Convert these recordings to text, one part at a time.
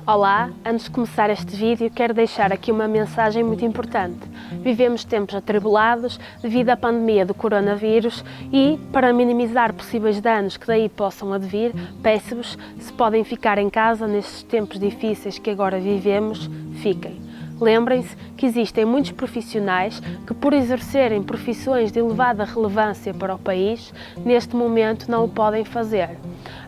Olá, antes de começar este vídeo quero deixar aqui uma mensagem muito importante. Vivemos tempos atribulados devido à pandemia do coronavírus e, para minimizar possíveis danos que daí possam advir, peço-vos, se podem ficar em casa nestes tempos difíceis que agora vivemos, fiquem. Lembrem-se que existem muitos profissionais que, por exercerem profissões de elevada relevância para o país, neste momento não o podem fazer.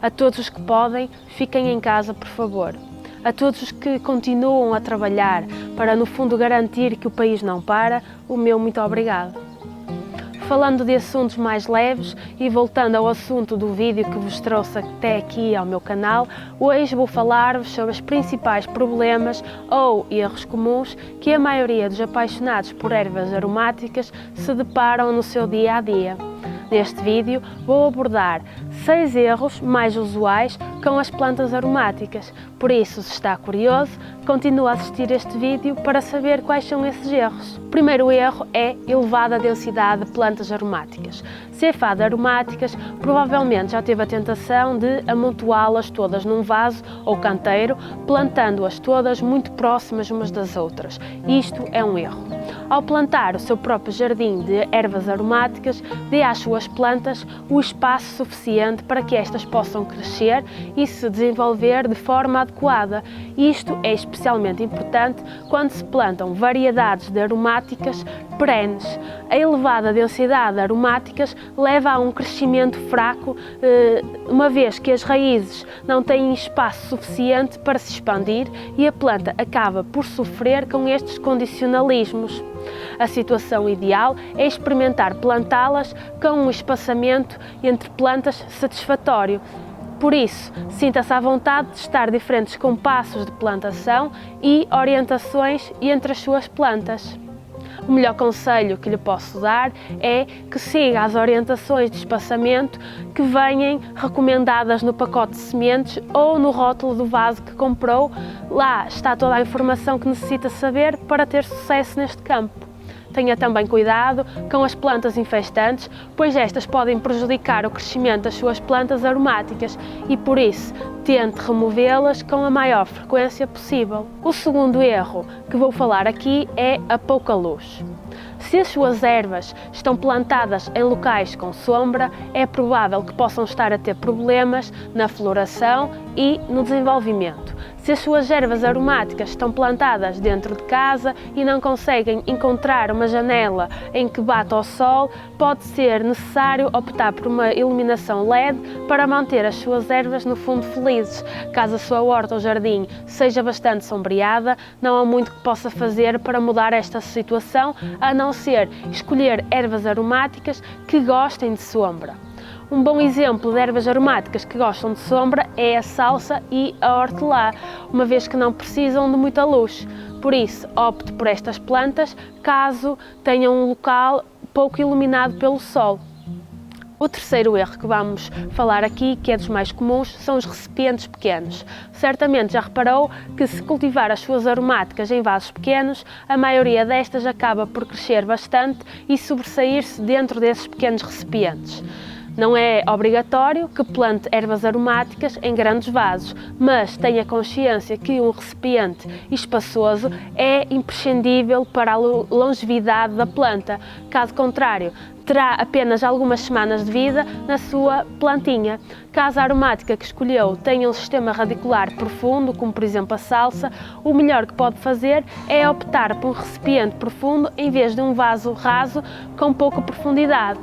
A todos os que podem, fiquem em casa, por favor. A todos os que continuam a trabalhar para, no fundo, garantir que o país não para, o meu muito obrigado. Falando de assuntos mais leves e voltando ao assunto do vídeo que vos trouxe até aqui ao meu canal, hoje vou falar-vos sobre os principais problemas ou erros comuns que a maioria dos apaixonados por ervas aromáticas se deparam no seu dia a dia. Neste vídeo vou abordar 6 erros mais usuais com as plantas aromáticas, por isso, se está curioso, continue a assistir este vídeo para saber quais são esses erros. O primeiro erro é elevada densidade de plantas aromáticas. Se é fã de aromáticas, provavelmente já teve a tentação de amontoá-las todas num vaso ou canteiro, plantando-as todas muito próximas umas das outras. Isto é um erro. Ao plantar o seu próprio jardim de ervas aromáticas, dê às suas plantas o espaço suficiente para que estas possam crescer e se desenvolver de forma adequada. Isto é especialmente importante quando se plantam variedades de aromáticas perenes. A elevada densidade de aromáticas leva a um crescimento fraco, uma vez que as raízes não têm espaço suficiente para se expandir e a planta acaba por sofrer com estes condicionalismos. A situação ideal é experimentar plantá-las com um espaçamento entre plantas satisfatório. Por isso, sinta-se à vontade de testar diferentes compassos de plantação e orientações entre as suas plantas. O melhor conselho que lhe posso dar é que siga as orientações de espaçamento que venham recomendadas no pacote de sementes ou no rótulo do vaso que comprou. Lá está toda a informação que necessita saber para ter sucesso neste campo. Tenha também cuidado com as plantas infestantes, pois estas podem prejudicar o crescimento das suas plantas aromáticas e, por isso, tente removê-las com a maior frequência possível. O segundo erro que vou falar aqui é a pouca luz. Se as suas ervas estão plantadas em locais com sombra, é provável que possam estar a ter problemas na floração e no desenvolvimento. Se as suas ervas aromáticas estão plantadas dentro de casa e não conseguem encontrar uma janela em que bata o sol, pode ser necessário optar por uma iluminação LED para manter as suas ervas no fundo felizes. Caso a sua horta ou jardim seja bastante sombreada, não há muito que possa fazer para mudar esta situação, a não ser escolher ervas aromáticas que gostem de sombra. Um bom exemplo de ervas aromáticas que gostam de sombra é a salsa e a hortelã, uma vez que não precisam de muita luz. Por isso, opte por estas plantas caso tenham um local pouco iluminado pelo sol. O terceiro erro que vamos falar aqui, que é dos mais comuns, são os recipientes pequenos. Certamente já reparou que se cultivar as suas aromáticas em vasos pequenos, a maioria destas acaba por crescer bastante e sobressair-se dentro desses pequenos recipientes. Não é obrigatório que plante ervas aromáticas em grandes vasos, mas tenha consciência que um recipiente espaçoso é imprescindível para a longevidade da planta. Caso contrário, terá apenas algumas semanas de vida na sua plantinha. Caso a aromática que escolheu tenha um sistema radicular profundo, como por exemplo a salsa, o melhor que pode fazer é optar por um recipiente profundo em vez de um vaso raso com pouca profundidade.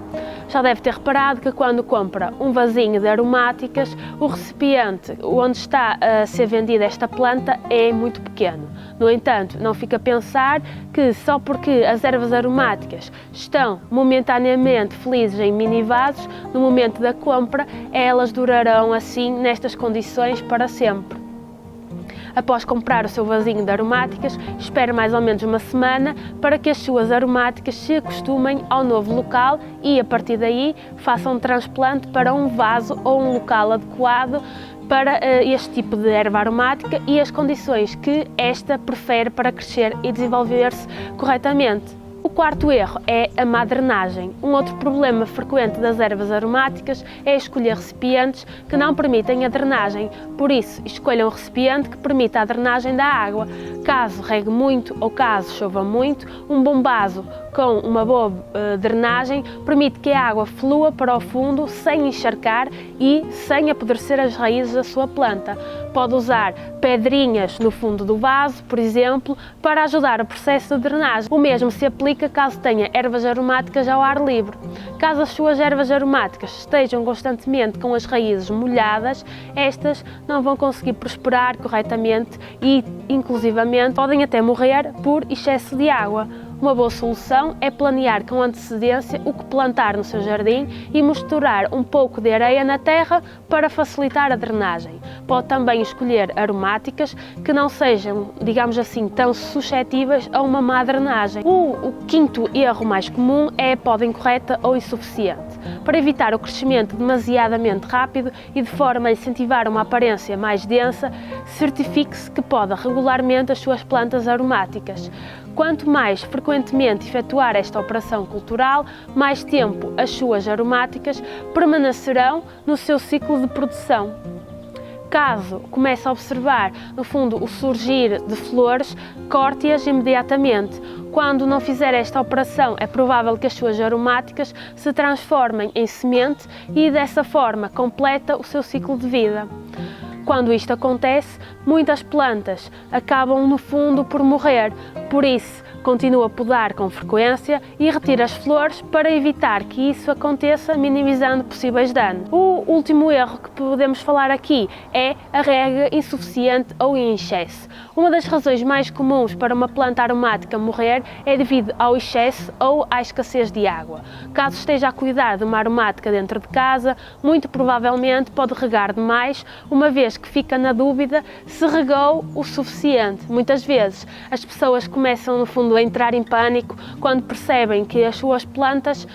Já deve ter reparado que quando compra um vasinho de aromáticas, o recipiente onde está a ser vendida esta planta é muito pequeno. No entanto, não fica a pensar que só porque as ervas aromáticas estão momentaneamente felizes em mini vasos, no momento da compra, elas durarão assim nestas condições para sempre. Após comprar o seu vasinho de aromáticas, espere mais ou menos uma semana para que as suas aromáticas se acostumem ao novo local e, a partir daí, faça um transplante para um vaso ou um local adequado para este tipo de erva aromática e as condições que esta prefere para crescer e desenvolver-se corretamente. O quarto erro é a má drenagem. Um outro problema frequente das ervas aromáticas é escolher recipientes que não permitem a drenagem. Por isso, escolha um recipiente que permita a drenagem da água. Caso regue muito ou caso chova muito, um bom vaso com uma boa drenagem permite que a água flua para o fundo sem encharcar e sem apodrecer as raízes da sua planta. Pode usar pedrinhas no fundo do vaso, por exemplo, para ajudar o processo de drenagem. O mesmo se aplica caso tenha ervas aromáticas ao ar livre. Caso as suas ervas aromáticas estejam constantemente com as raízes molhadas, estas não vão conseguir prosperar corretamente e, inclusivamente, podem até morrer por excesso de água. Uma boa solução é planear com antecedência o que plantar no seu jardim e misturar um pouco de areia na terra para facilitar a drenagem. Pode também escolher aromáticas que não sejam, digamos assim, tão suscetíveis a uma má drenagem. O quinto erro mais comum é a poda incorreta ou insuficiente. Para evitar o crescimento demasiadamente rápido e de forma a incentivar uma aparência mais densa, certifique-se que poda regularmente as suas plantas aromáticas. Quanto mais frequentemente efetuar esta operação cultural, mais tempo as suas aromáticas permanecerão no seu ciclo de produção. Caso comece a observar, no fundo, o surgir de flores, corte-as imediatamente. Quando não fizer esta operação, é provável que as suas aromáticas se transformem em semente e, dessa forma, completa o seu ciclo de vida. Quando isto acontece, muitas plantas acabam, no fundo, por morrer. Por isso, continua a podar com frequência e retira as flores para evitar que isso aconteça, minimizando possíveis danos. O último erro que podemos falar aqui é a rega insuficiente ou em excesso. Uma das razões mais comuns para uma planta aromática morrer é devido ao excesso ou à escassez de água. Caso esteja a cuidar de uma aromática dentro de casa, muito provavelmente pode regar demais, uma vez que fica na dúvida se regou o suficiente. Muitas vezes as pessoas começam, no fundo, a entrar em pânico quando percebem que as suas plantas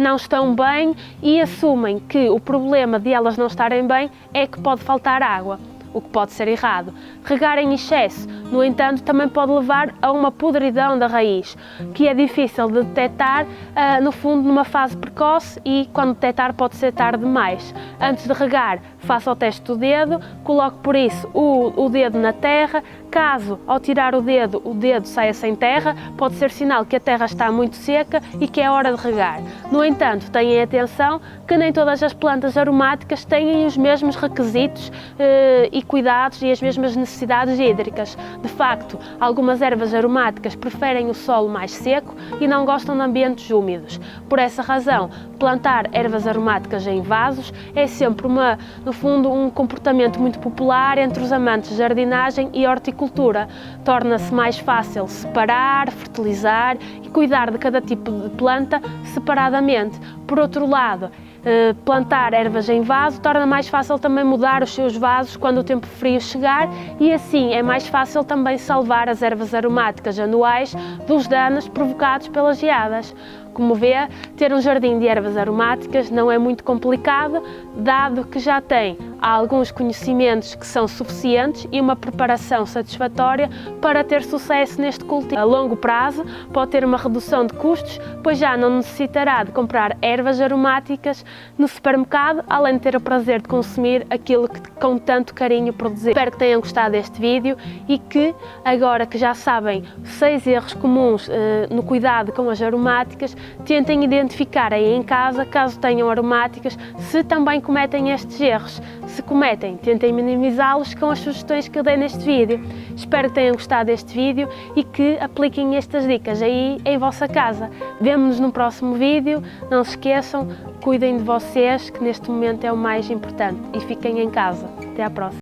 não estão bem e assumem que o problema de elas não estarem bem é que pode faltar água, o que pode ser errado. Regar em excesso, no entanto, também pode levar a uma podridão da raiz, que é difícil de detectar, no fundo, numa fase precoce e, quando detectar, pode ser tarde demais. Antes de regar, faça o teste do dedo, coloque por isso o dedo na terra. Caso, ao tirar o dedo saia sem terra, pode ser sinal que a terra está muito seca e que é hora de regar. No entanto, tenham atenção que nem todas as plantas aromáticas têm os mesmos requisitos e cuidados e as mesmas necessidades hídricas. De facto, algumas ervas aromáticas preferem o solo mais seco e não gostam de ambientes úmidos. Por essa razão, plantar ervas aromáticas em vasos é sempre, no fundo, um comportamento muito popular entre os amantes de jardinagem e horticultura. Torna-se mais fácil separar, fertilizar e cuidar de cada tipo de planta separadamente. Por outro lado, plantar ervas em vaso torna mais fácil também mudar os seus vasos quando o tempo frio chegar e assim é mais fácil também salvar as ervas aromáticas anuais dos danos provocados pelas geadas. Como vê, ter um jardim de ervas aromáticas não é muito complicado, dado que já tem alguns conhecimentos que são suficientes e uma preparação satisfatória para ter sucesso neste cultivo. A longo prazo pode ter uma redução de custos, pois já não necessitará de comprar ervas aromáticas no supermercado, além de ter o prazer de consumir aquilo que com tanto carinho produziu. Espero que tenham gostado deste vídeo e que, agora que já sabem 6 erros comuns no cuidado com as aromáticas, tentem identificar aí em casa, caso tenham aromáticas, se também cometem estes erros. Se cometem, tentem minimizá-los com as sugestões que eu dei neste vídeo. Espero que tenham gostado deste vídeo e que apliquem estas dicas aí em vossa casa. Vemo-nos no próximo vídeo. Não se esqueçam, cuidem de vocês, que neste momento é o mais importante, e fiquem em casa. Até à próxima.